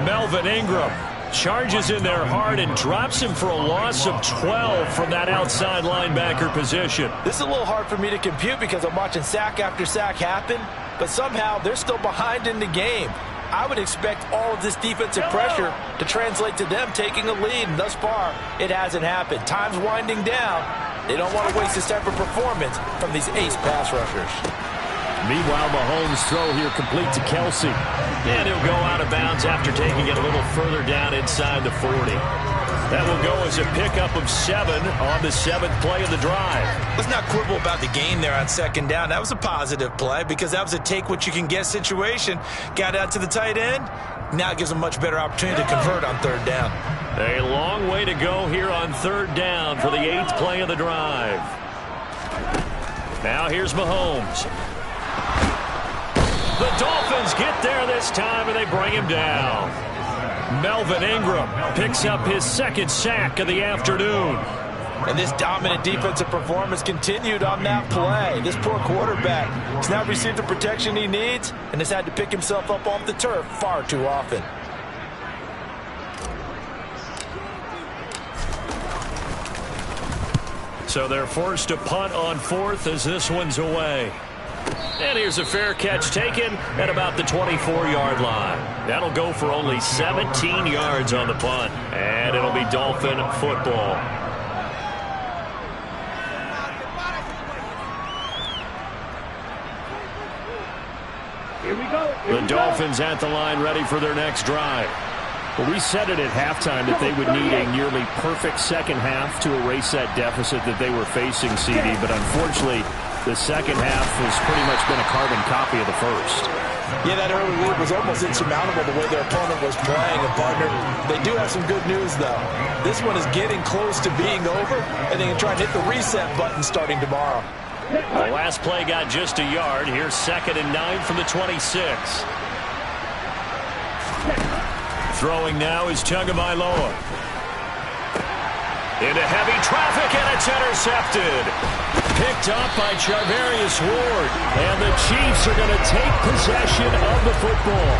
Melvin Ingram charges in there hard and drops him for a loss of 12 from that outside linebacker position. This is a little hard for me to compute because I'm watching sack after sack happen, but somehow they're still behind in the game. I would expect all of this defensive pressure to translate to them taking a lead, and thus far, it hasn't happened. Time's winding down. They don't want to waste this type of performance from these ace pass rushers. Meanwhile, Mahomes' throw here complete to Kelsey. And he'll go out of bounds after taking it a little further down inside the 40. That will go as a pickup of 7 on the 7th play of the drive. Let's not quibble about the gain there on 2nd down. That was a positive play because that was a take-what-you-can-get situation. Got out to the tight end, Now it gives them much better opportunity to convert on third down. A long way to go here on third down for the 8th play of the drive. Now here's Mahomes. The Dolphins get there this time, and they bring him down. Melvin Ingram picks up his 2nd sack of the afternoon. And this dominant defensive performance continued on that play. This poor quarterback has now received the protection he needs and has had to pick himself up off the turf far too often. So they're forced to punt on 4th as this one's away. And here's a fair catch taken at about the 24-yard line. That'll go for only 17 yards on the punt. And it'll be Dolphin football. Here we go. The Dolphins at the line ready for their next drive. Well, we said it at halftime that they would need a nearly perfect second half to erase that deficit that they were facing, CD. But unfortunately, the second half has pretty much been a carbon copy of the first. Yeah, that early lead was almost insurmountable the way their opponent was playing. And, partner, they do have some good news, though. This one is getting close to being over, and they can try and hit the reset button starting tomorrow. The last play got just a yard. Here's 2nd and 9 from the 26. Throwing now is Tagovailoa. Into heavy traffic, and it's intercepted. Picked up by Charvarius Ward. And the Chiefs are going to take possession of the football.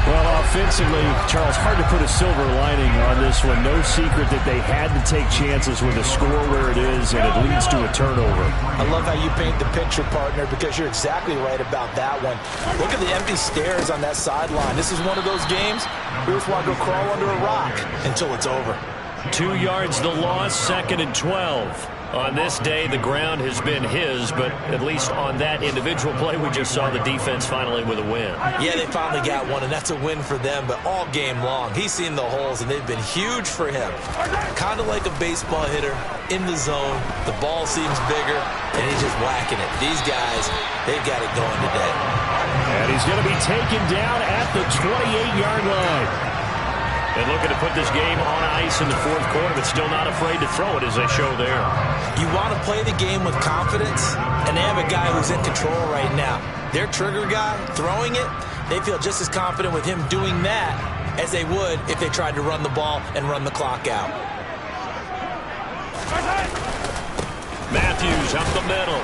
Well, offensively, Charles, hard to put a silver lining on this one. No secret that they had to take chances with the score where it is, and it leads to a turnover. I love how you paint the picture, partner, because you're exactly right about that one. Look at the empty stairs on that sideline. This is one of those games we just want to go crawl under a rock until it's over. 2 yards the loss, 2nd and 12. On this day, the ground has been his, but at least on that individual play, we just saw the defense finally with a win. Yeah, they finally got one, and that's a win for them, but all game long, he's seen the holes, and they've been huge for him. Kind of like a baseball hitter in the zone. The ball seems bigger, and he's just whacking it. These guys, they've got it going today. And he's going to be taken down at the 28-yard line. And looking to put this game on ice in the 4th quarter, but still not afraid to throw it as they show there. You want to play the game with confidence, and they have a guy who's in control right now. Their trigger guy, throwing it, they feel just as confident with him doing that as they would if they tried to run the ball and run the clock out. Matthews up the middle.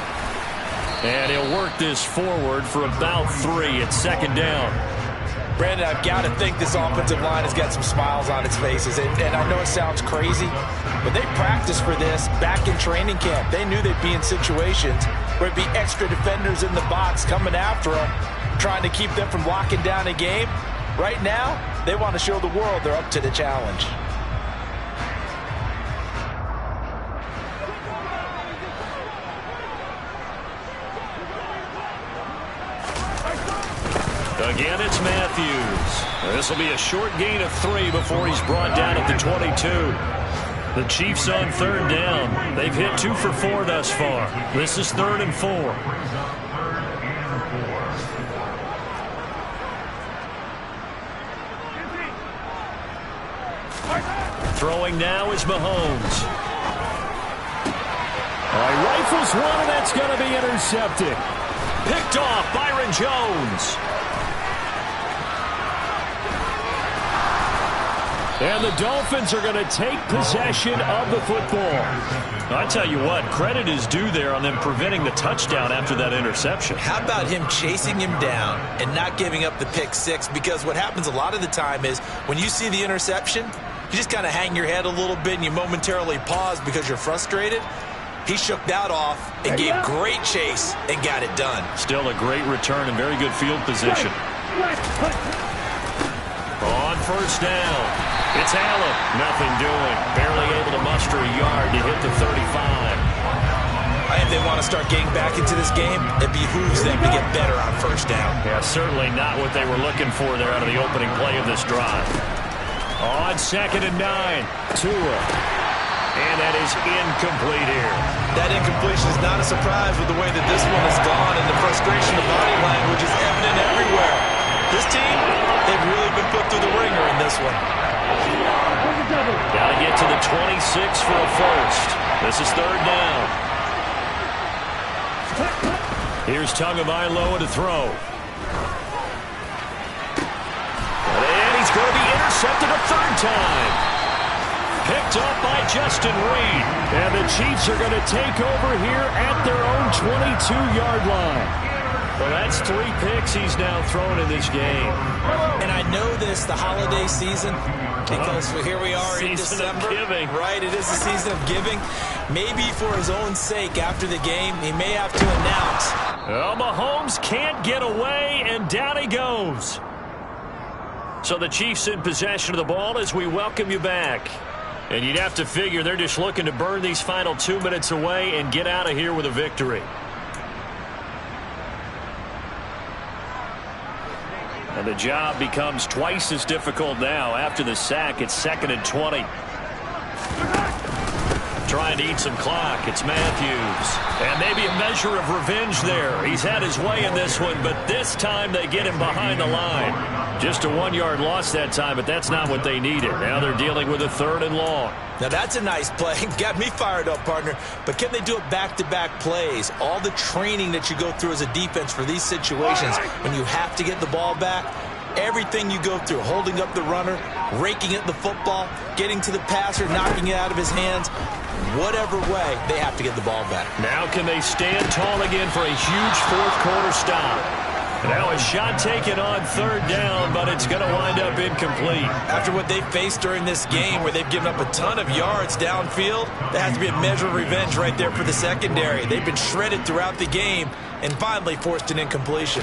And he'll work this forward for about 3 at 2nd down. Brandon, I've got to think this offensive line has got some smiles on its faces. And I know it sounds crazy, but they practiced for this back in training camp. They knew they'd be in situations where it'd be extra defenders in the box coming after them, trying to keep them from locking down a game. Right now, they want to show the world they're up to the challenge. Again, it's Matthews. This will be a short gain of 3 before he's brought down at the 22. The Chiefs on 3rd down. They've hit 2 for 4 thus far. This is 3rd and 4. Throwing now is Mahomes. Rifles one, and that's going to be intercepted. Picked off Byron Jones. And the Dolphins are going to take possession of the football. I tell you what, credit is due there on them preventing the touchdown after that interception. How about him chasing him down and not giving up the pick 6? Because what happens a lot of the time is when you see the interception, you just kind of hang your head a little bit and you momentarily pause because you're frustrated. He shook that off and gave great chase and got it done. Still a great return and very good field position. On 1st down, it's Allen. Nothing doing. Barely able to muster a yard to hit the 35. If they want to start getting back into this game, it behooves them to get better on 1st down. Yeah, certainly not what they were looking for there out of the opening play of this drive. On 2nd and 9, Tua. And that is incomplete here. That incompletion is not a surprise with the way that this one has gone, and the frustration of body language is evident everywhere. This team, they've really been put through the this one. Got to get to the 26 for a first. This is third down. Here's Tagovailoa to throw. And he's going to be intercepted a third time. Picked up by Justin Reed. And the Chiefs are going to take over here at their own 22-yard line. Well, that's 3 picks he's now thrown in this game. And I know this, the holiday season, because here we are in December. Season of giving. Right, it is the season of giving. Maybe for his own sake, after the game, he may have to announce. Well, Mahomes can't get away, and down he goes. So the Chiefs in possession of the ball as we welcome you back. And you'd have to figure they're just looking to burn these final 2 minutes away and get out of here with a victory. And the job becomes twice as difficult now after the sack. It's 2nd and 20. Trying to eat some clock. It's Matthews. And maybe a measure of revenge there. He's had his way in this one, but this time they get him behind the line. Just a 1-yard loss that time, but that's not what they needed. Now they're dealing with a 3rd and long. Now that's a nice play. Got me fired up, partner. But can they do it back-to-back plays? All the training that you go through as a defense for these situations, when you have to get the ball back, everything you go through, holding up the runner, raking at the football, getting to the passer, knocking it out of his hands, whatever way, they have to get the ball back. Now can they stand tall again for a huge 4th-quarter stop? Now a shot taken on 3rd down, but it's going to wind up incomplete. After what they faced during this game where they've given up a ton of yards downfield, there has to be a measure of revenge right there for the secondary. They've been shredded throughout the game and finally forced an incompletion.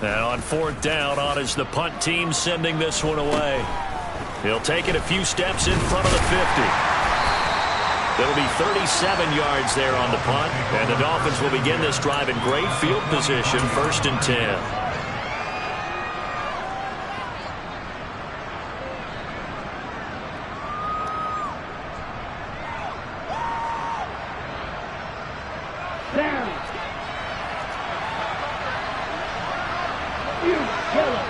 Now on 4th down, on is the punt team sending this one away. He'll take it a few steps in front of the 50. It'll be 37 yards there on the punt, and the Dolphins will begin this drive in great field position, 1st and 10. Down. You killers.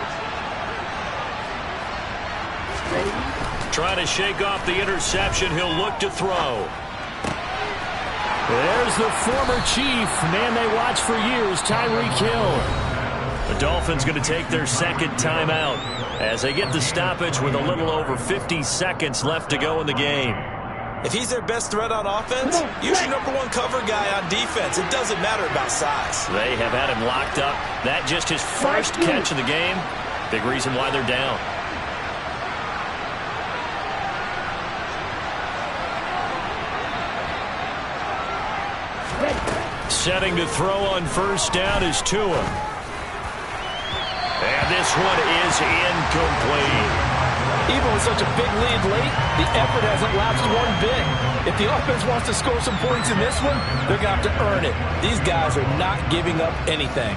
Trying to shake off the interception. He'll look to throw. There's the former Chief, man they watched for years, Tyreek Hill. The Dolphins going to take their 2nd timeout as they get the stoppage with a little over 50 seconds left to go in the game. If he's their best threat on offense, use your #1 cover guy on defense. It doesn't matter about size. They have had him locked up. That just his first catch of the game. Big reason why they're down. Setting to throw on 1st down is Tua. And this one is incomplete. Even with such a big lead late, the effort hasn't lapsed one bit. If the offense wants to score some points in this one, they're going to have to earn it. These guys are not giving up anything.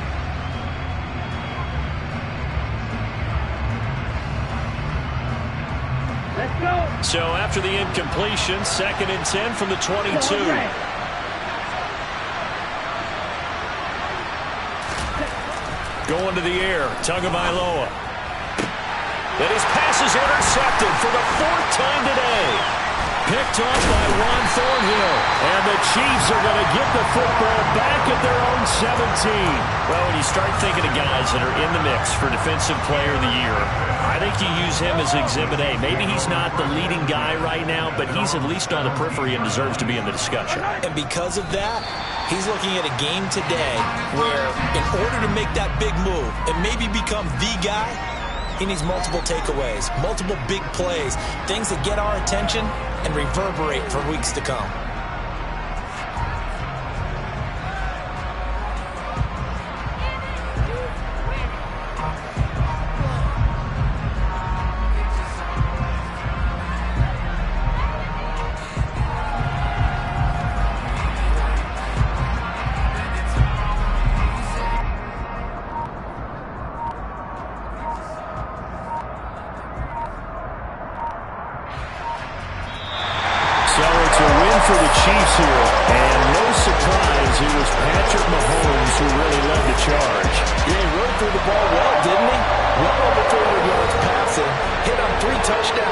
Let's go. So after the incompletion, 2nd and 10 from the 22. Going to the air, Tagovailoa. And his pass is intercepted for the 4th time today. Picked off by Juan Thornhill. And the Chiefs are going to get the football back at their own 17. Well, when you start thinking of guys that are in the mix for Defensive Player of the Year, I think you use him as Exhibit A. Maybe he's not the leading guy right now, but he's at least on the periphery and deserves to be in the discussion. And because of that, he's looking at a game today where in order to make that big move and maybe become the guy, he needs multiple takeaways, multiple big plays, things that get our attention and reverberate for weeks to come. So it's a win for the Chiefs here